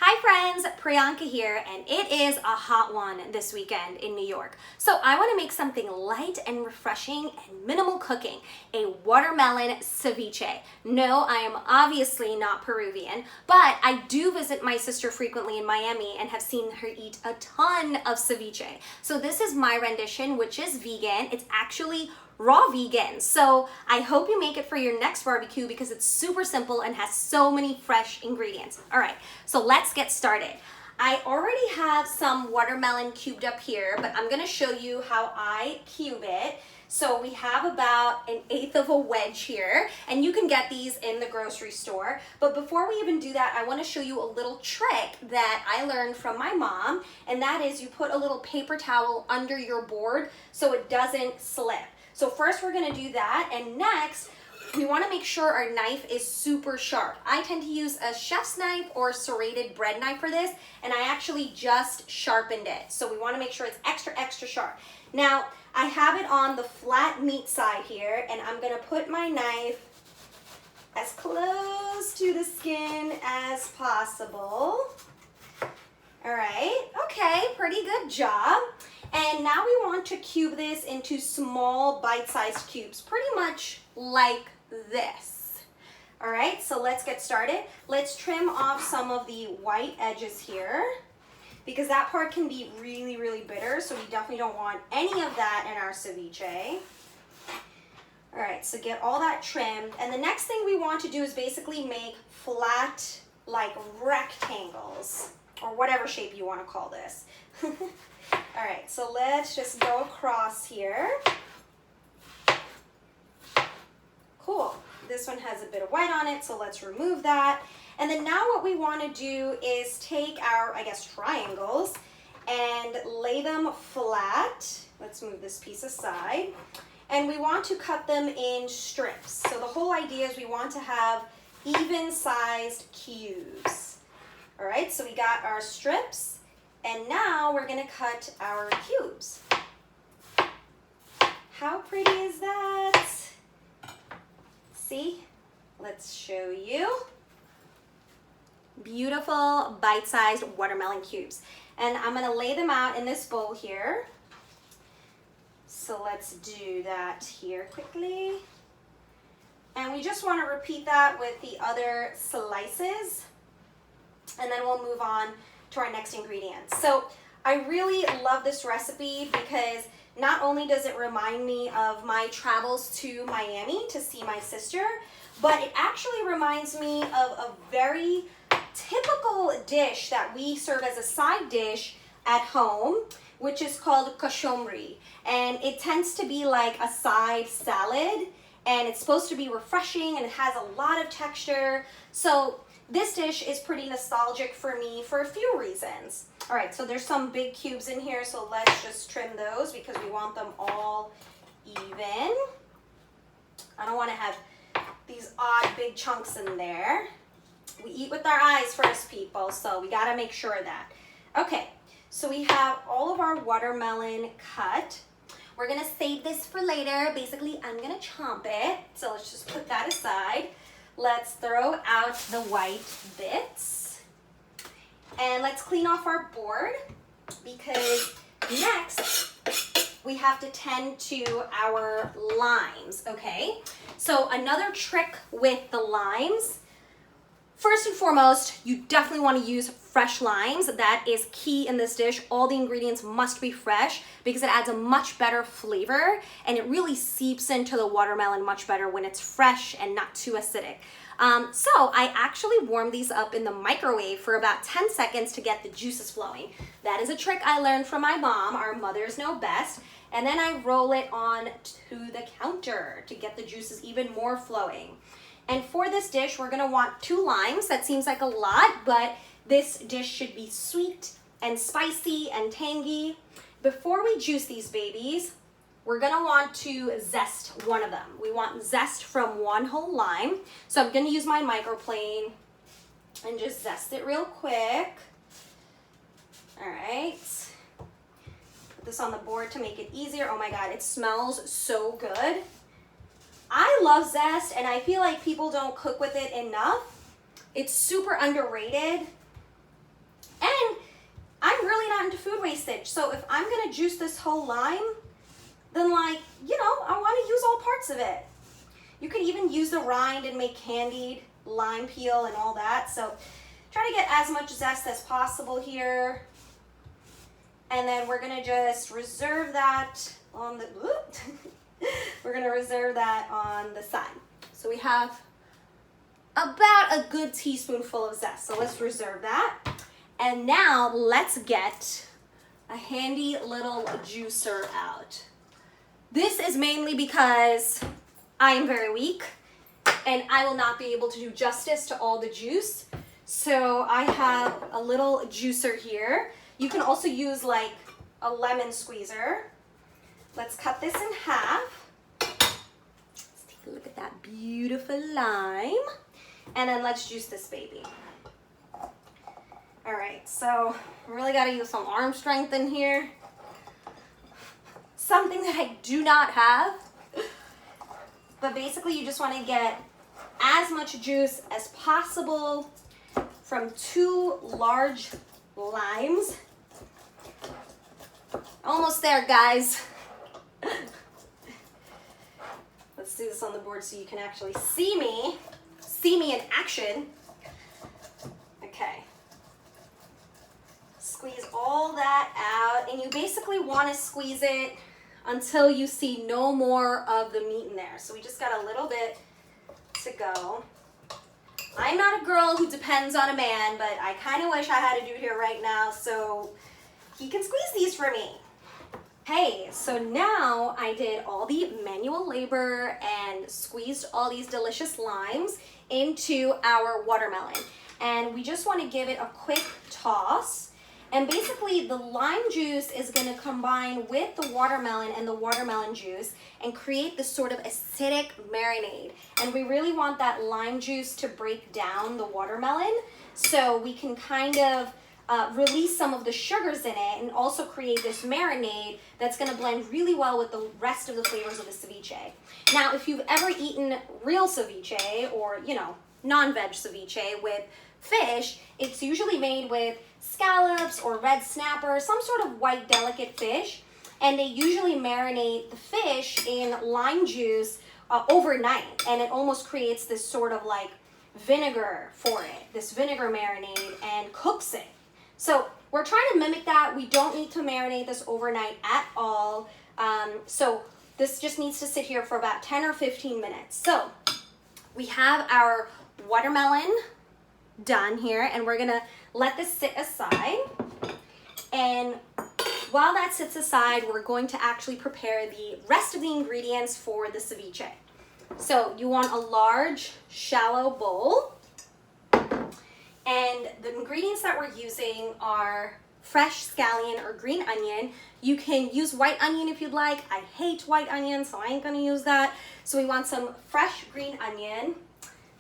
Hi friends, Priyanka here, and it is a hot one this weekend in New York. So I want to make something light and refreshing and minimal cooking, a watermelon ceviche. No, I am obviously not Peruvian, but I do visit my sister frequently in Miami and have seen her eat a ton of ceviche. So this is my rendition, which is vegan. It's actually raw vegan. So I hope you make it for your next barbecue because it's super simple and has so many fresh ingredients. All right, so let's get started. I already have some watermelon cubed up here, but I'm gonna show you how I cube it. So we have about 1/8 of a wedge here, and you can get these in the grocery store. But before we even do that, I wanna show you a little trick that I learned from my mom, and that is you put a little paper towel under your board so it doesn't slip. So first we're gonna do that, and next we wanna make sure our knife is super sharp. I tend to use a chef's knife or serrated bread knife for this, and I actually just sharpened it. So we wanna make sure it's extra sharp. Now, I have it on the flat meat side here, and I'm gonna put my knife as close to the skin as possible. All right, okay, pretty good job. And now we want to cube this into small bite-sized cubes, pretty much like this. All right, so let's get started. Let's trim off some of the white edges here because that part can be really bitter, so we definitely don't want any of that in our ceviche. All right, so get all that trimmed. And the next thing we want to do is basically make flat, like rectangles, or whatever shape you want to call this. All right, so let's just go across here. Cool. This one has a bit of white on it, so let's remove that. And then now what we want to do is take our, triangles and lay them flat. Let's move this piece aside. And we want to cut them in strips. So the whole idea is we want to have even-sized cubes. All right, so we got our strips. And now we're gonna cut our cubes. How pretty is that? See? Let's show you. Beautiful bite-sized watermelon cubes. And I'm gonna lay them out in this bowl here. So let's do that here quickly. And we just wanna repeat that with the other slices. And then we'll move on to our next ingredients. So I really love this recipe because not only does it remind me of my travels to Miami to see my sister, but it actually reminds me of a very typical dish that we serve as a side dish at home, which is called koshomri. And it tends to be like a side salad, and it's supposed to be refreshing and it has a lot of texture. So this dish is pretty nostalgic for me for a few reasons. All right, so there's some big cubes in here, so let's just trim those because we want them all even. I don't want to have these odd big chunks in there. We eat with our eyes first, people, so we got to make sure of that. Okay, so we have all of our watermelon cut. We're going to save this for later. Basically, I'm going to chomp it, so let's just put that aside. Let's throw out the white bits. And let's clean off our board because next we have to tend to our limes, okay? So another trick with the limes, first and foremost, you definitely want to use fresh limes. That is key in this dish. All the ingredients must be fresh because it adds a much better flavor and it really seeps into the watermelon much better when it's fresh and not too acidic. So I actually warmed these up in the microwave for about 10 seconds to get the juices flowing. That is a trick I learned from my mom. Our mothers know best. And then I roll it on to the counter to get the juices even more flowing. And for this dish, we're gonna want 2 limes. That seems like a lot, but this dish should be sweet and spicy and tangy. Before we juice these babies, we're gonna want to zest one of them. We want zest from 1 whole lime. So I'm gonna use my microplane and just zest it real quick. All right. Put this on the board to make it easier. Oh my God, it smells so good. I love zest, and I feel like people don't cook with it enough. It's super underrated. run into food wastage. So if I'm gonna juice this whole lime, then like, you know, I wanna use all parts of it. You can even use the rind and make candied lime peel and all that. So try to get as much zest as possible here. And then we're gonna just reserve that on the, we're gonna reserve that on the side. So we have about a good teaspoonful of zest. So let's reserve that. And now let's get a handy little juicer out. This is mainly because I am very weak and I will not be able to do justice to all the juice. So I have a little juicer here. You can also use like a lemon squeezer. Let's cut this in half. Let's take a look at that beautiful lime. And then let's juice this baby. All right, so I really gotta use some arm strength in here. Something that I do not have. But basically you just wanna get as much juice as possible from 2 large limes. Almost there, guys. Let's do this on the board so you can actually see me in action. Okay. Squeeze all that out, and you basically want to squeeze it until you see no more of the meat in there. So we just got a little bit to go. I'm not a girl who depends on a man, but I kind of wish I had a dude here right now so he can squeeze these for me. Hey, so now I did all the manual labor and squeezed all these delicious limes into our watermelon. And we just want to give it a quick toss. And basically the lime juice is going to combine with the watermelon and the watermelon juice and create this sort of acidic marinade. And we really want that lime juice to break down the watermelon so we can kind of release some of the sugars in it and also create this marinade that's going to blend really well with the rest of the flavors of the ceviche. Now, if you've ever eaten real ceviche or, you know, non-veg ceviche with fish, it's usually made with scallops or red snapper, some sort of white delicate fish, and they usually marinate the fish in lime juice overnight, and it almost creates this sort of like vinegar for it, this vinegar marinade, and cooks it. So we're trying to mimic that. We don't need to marinate this overnight at all. So this just needs to sit here for about 10 or 15 minutes. So we have our watermelon done here, and we're gonna let this sit aside. And while that sits aside, we're going to actually prepare the rest of the ingredients for the ceviche. So you want a large, shallow bowl. And the ingredients that we're using are fresh scallion or green onion. You can use white onion if you'd like. I hate white onion, so I ain't gonna use that. So we want some fresh green onion,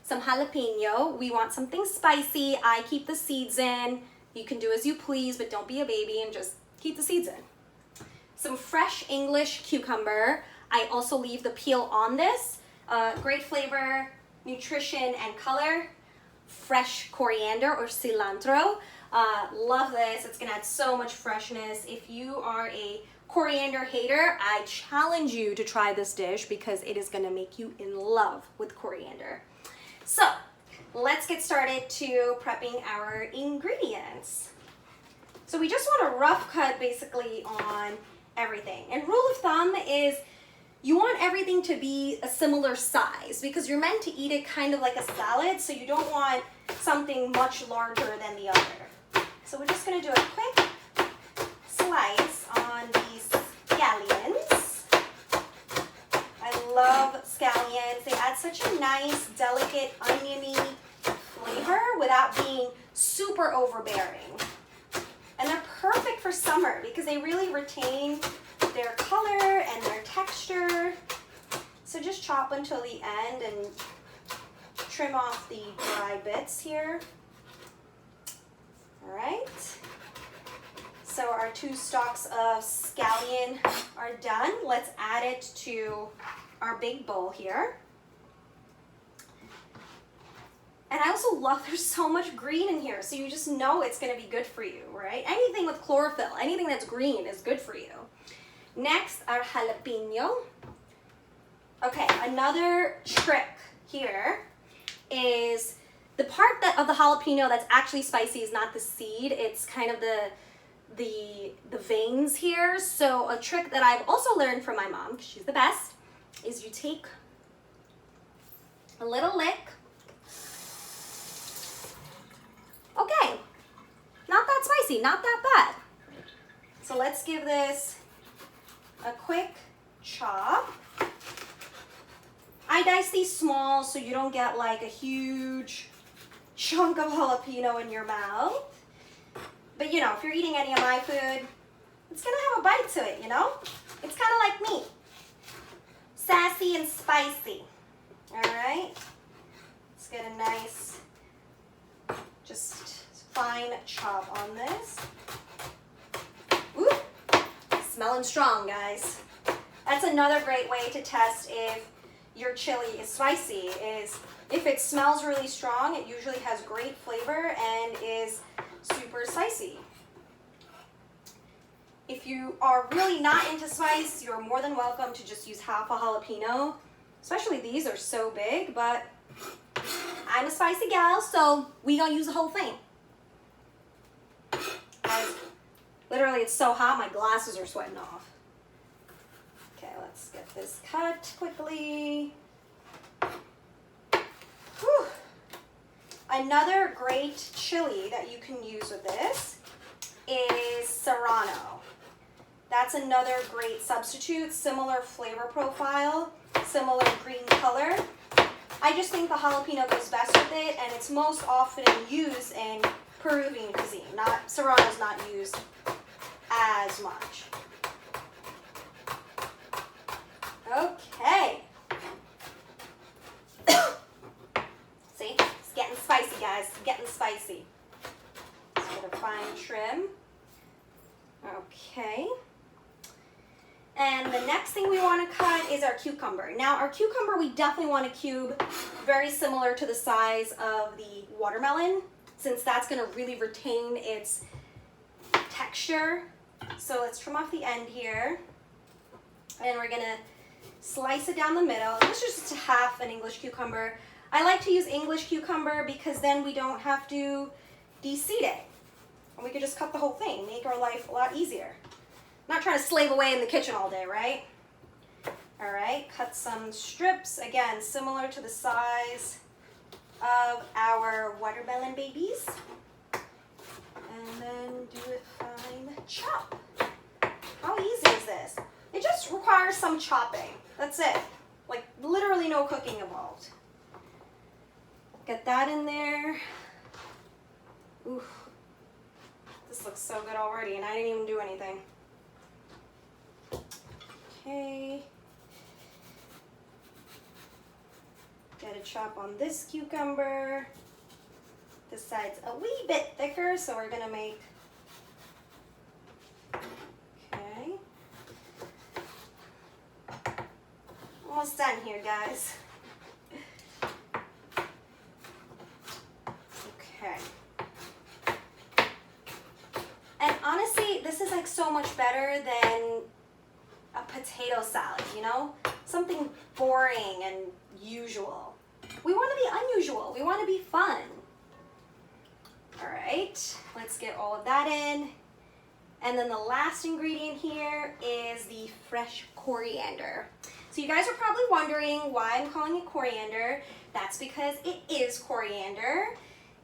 some jalapeno. We want something spicy. I keep the seeds in. You can do as you please, but don't be a baby and just keep the seeds in. Some fresh English cucumber. I also leave the peel on this. Great flavor, nutrition, and color. Fresh coriander or cilantro. Love this. It's gonna add so much freshness. If you are a coriander hater, I challenge you to try this dish because it is gonna make you in love with coriander. So let's get started to prepping our ingredients. So we just want to rough cut basically on everything. And rule of thumb is you want everything to be a similar size because you're meant to eat it kind of like a salad, so you don't want something much larger than the other. So we're just going to do a quick slice on these scallions. I love scallions. They add such a nice, delicate, oniony flavor without being super overbearing. And they're perfect for summer because they really retain their color and their texture. So just chop until the end and trim off the dry bits here. All right. So our 2 stalks of scallion are done. Let's add it to our big bowl here. And I also love there's so much green in here, so you just know it's gonna be good for you, right? Anything with chlorophyll, anything that's green is good for you. Next, our jalapeno. Okay, another trick here is the part of the jalapeno that's actually spicy is not the seed, it's kind of the veins here. So a trick that I've also learned from my mom, because she's the best, is you take a little lick. Okay, not that spicy, not that bad. So let's give this a quick chop. I dice these small so you don't get like a huge chunk of jalapeno in your mouth. But you know, if you're eating any of my food, it's gonna have a bite to it, you know? It's kind of like me. Sassy and spicy. All right? Let's get a nice, just fine chop on this. Ooh, smelling strong, guys. That's another great way to test if your chili is spicy, is if it smells really strong, it usually has great flavor and is super spicy. If you are really not into spice, you're more than welcome to just use half a jalapeno. Especially these are so big, but I'm a spicy gal, so we gonna use the whole thing. Guys, literally it's so hot, my glasses are sweating off. Okay, let's get this cut quickly. Whew. Another great chili that you can use with this is serrano. That's another great substitute, similar flavor profile, similar green color. I just think the jalapeno goes best with it, and it's most often used in Peruvian cuisine. Serrano's not used as much. Okay. See, it's getting spicy, guys. It's getting spicy. Let's get a fine trim. Okay. And the next thing we want to cut is our cucumber. Now, our cucumber we definitely want to cube very similar to the size of the watermelon, since that's going to really retain its texture. So let's trim off the end here. And we're going to slice it down the middle. This is just half an English cucumber. I like to use English cucumber because then we don't have to de-seed it. And we could just cut the whole thing, make our life a lot easier. Not trying to slave away in the kitchen all day, right? All right, cut some strips. Again, similar to the size of our watermelon babies. And then do a fine chop. How easy is this? It just requires some chopping. That's it. Like literally no cooking involved. Get that in there. Ooh, this looks so good already and I didn't even do anything. Okay. Get a chop on this cucumber. This side's a wee bit thicker, so we're gonna make, okay. Almost done here, guys. Okay. And honestly, this is like so much better than a potato salad, you know? Something boring and usual. We want to be unusual. We want to be fun. All right, let's get all of that in. And then the last ingredient here is the fresh coriander. So you guys are probably wondering why I'm calling it coriander. That's because it is coriander.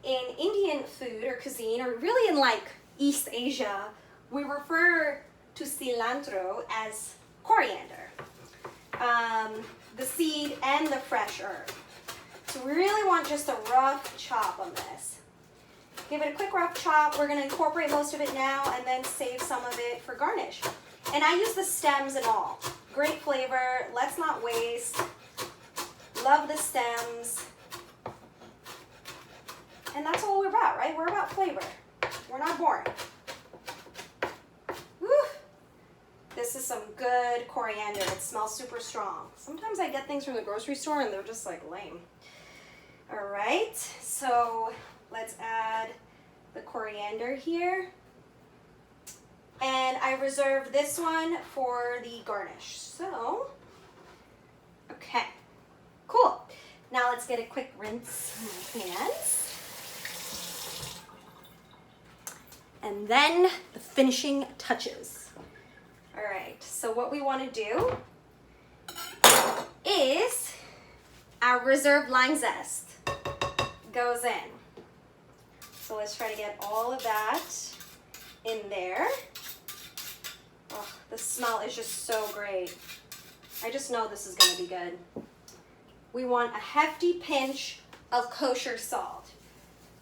In Indian food or cuisine, or really in like East Asia, we refer to cilantro as coriander, the seed and the fresh herb. So we really want just a rough chop on this. Give it a quick rough chop. We're going to incorporate most of it now and then save some of it for garnish. And I use the stems and all. Great flavor. Let's not waste. Love the stems. And that's all we're about, right? We're about flavor. We're not boring. Woo! This is some good coriander. It smells super strong. Sometimes I get things from the grocery store and they're just like lame. All right, so let's add the coriander here. And I reserved this one for the garnish. So, okay, cool. Now let's get a quick rinse in my hands. And then the finishing touches. All right, so what we want to do is our reserved lime zest goes in. So let's try to get all of that in there. Oh, the smell is just so great. I just know this is gonna be good. We want a hefty pinch of kosher salt.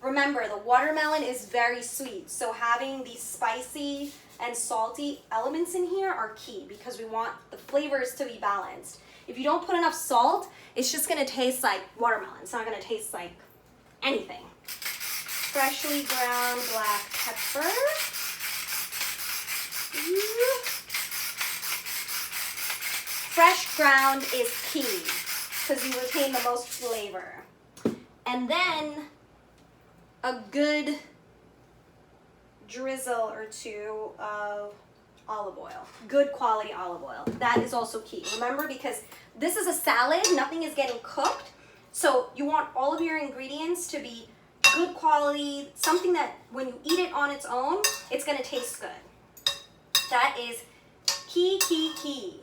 Remember, the watermelon is very sweet, so having these spicy and salty elements in here are key because we want the flavors to be balanced. If you don't put enough salt, it's just gonna taste like watermelon. It's not gonna taste like anything. Freshly ground black pepper. Fresh ground is key because you retain the most flavor. And then a good drizzle or two of olive oil, good quality olive oil. That is also key. Remember, because this is a salad, nothing is getting cooked. So you want all of your ingredients to be good quality, something that when you eat it on its own, it's gonna taste good. That is key, key, key.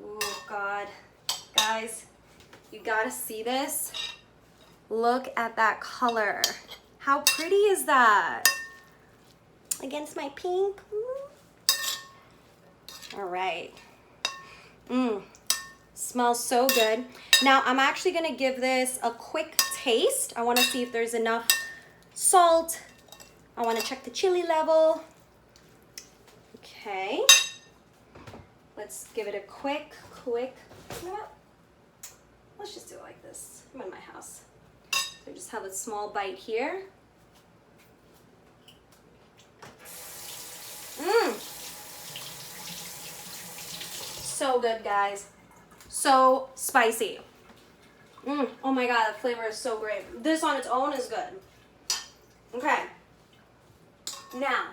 Oh God, guys, you gotta see this. Look at that color. How pretty is that? Against my pink. All right. Smells so good. Now I'm actually gonna give this a quick taste. I wanna see if there's enough salt. I wanna check the chili level. Okay. Let's give it a quick, you know what? Let's just do it like this. I'm in my house. So just have a small bite here. So good, guys. So spicy. Oh my God, the flavor is so great. This on its own is good. Okay. Now,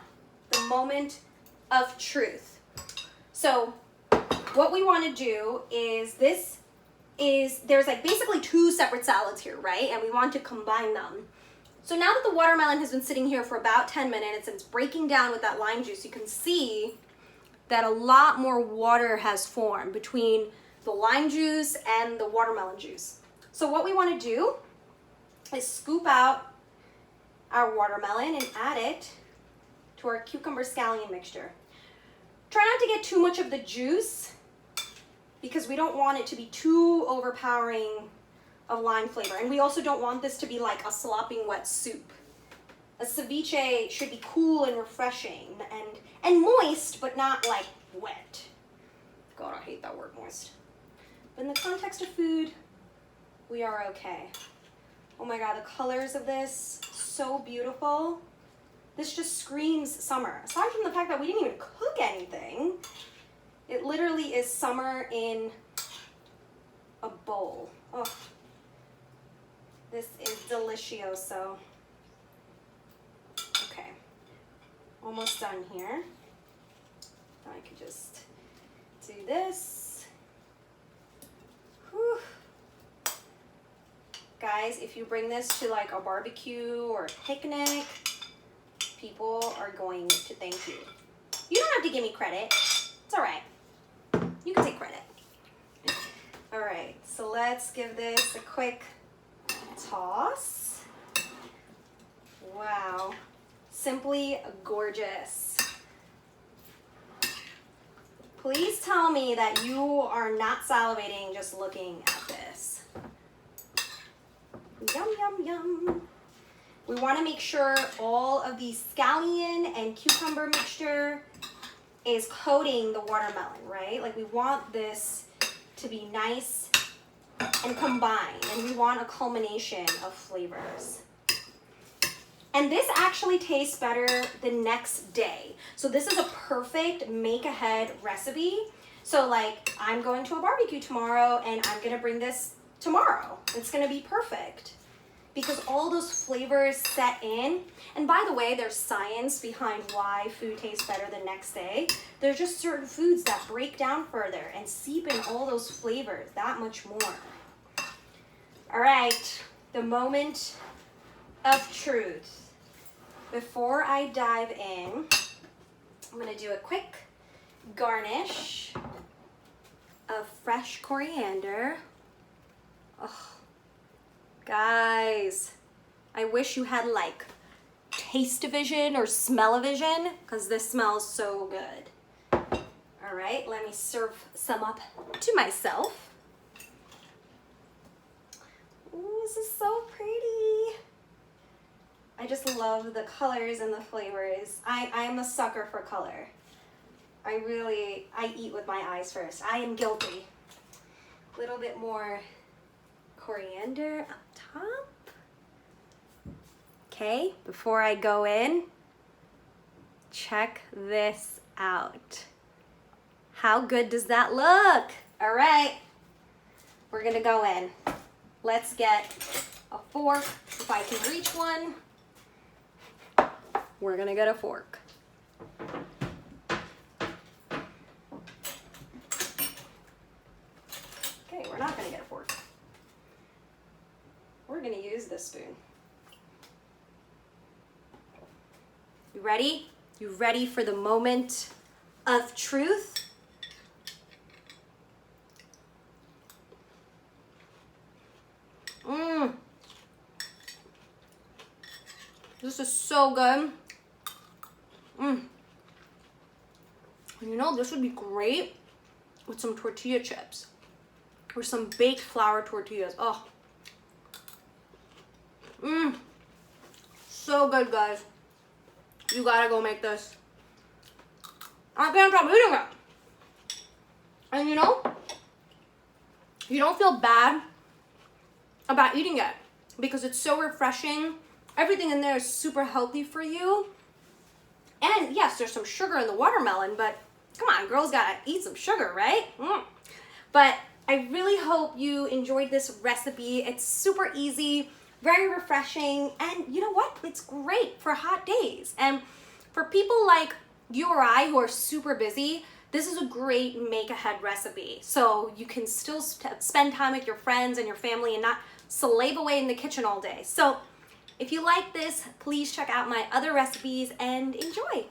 the moment of truth. So what we want to do is there's like basically two separate salads here, right? And we want to combine them. So now that the watermelon has been sitting here for about 10 minutes and it's breaking down with that lime juice, you can see that a lot more water has formed between the lime juice and the watermelon juice. So what we want to do is scoop out our watermelon and add it to our cucumber scallion mixture. Try not to get too much of the juice because we don't want it to be too overpowering of lime flavor. And we also don't want this to be like a slopping wet soup. A ceviche should be cool and refreshing and moist, but not like wet. God, I hate that word, moist. But in the context of food, we are okay. Oh my God, the colors of this, so beautiful. This just screams summer. Aside from the fact that we didn't even cook anything, it literally is summer in a bowl. Oh, this is delicioso. Okay, almost done here. I could just do this. Whew. Guys, if you bring this to like a barbecue or a picnic, people are going to thank you. You don't have to give me credit. It's all right. You can take credit. All right, so let's give this a quick toss. Wow, simply gorgeous. Please tell me that you are not salivating just looking at this. Yum, yum, yum. We want to make sure all of the scallion and cucumber mixture is coating the watermelon, right? Like we want this to be nice and combined, and we want a culmination of flavors. And this actually tastes better the next day. So this is a perfect make-ahead recipe. So like I'm going to a barbecue tomorrow and I'm gonna bring this tomorrow. It's gonna be perfect because all those flavors set in. And by the way, there's science behind why food tastes better the next day. There's just certain foods that break down further and seep in all those flavors that much more. All right, the moment of truth. Before I dive in, I'm gonna do a quick garnish of fresh coriander. Oh, guys, I wish you had like taste-o-vision or smell-o-vision because this smells so good. All right, let me serve some up to myself. Ooh, this is so pretty. I just love the colors and the flavors. I am a sucker for color. I eat with my eyes first. I am guilty. A little bit more coriander up top. Okay, before I go in, check this out. How good does that look? All right, we're gonna go in. Let's get a fork, if I can reach one. We're gonna get a fork. Okay, we're not gonna get a fork. We're gonna use this spoon. You ready? You ready for the moment of truth? This is so good. And you know, this would be great with some tortilla chips or some baked flour tortillas. Oh. So good, guys. You gotta go make this. I can't stop eating it. And you know, you don't feel bad about eating it because it's so refreshing. Everything in there is super healthy for you. And yes, there's some sugar in the watermelon, but come on, girls gotta eat some sugar, right? But I really hope you enjoyed this recipe. It's super easy, very refreshing, and you know what? It's great for hot days. And for people like you or I who are super busy, this is a great make-ahead recipe. So you can still spend time with your friends and your family and not slave away in the kitchen all day. So if you like this, please check out my other recipes and enjoy.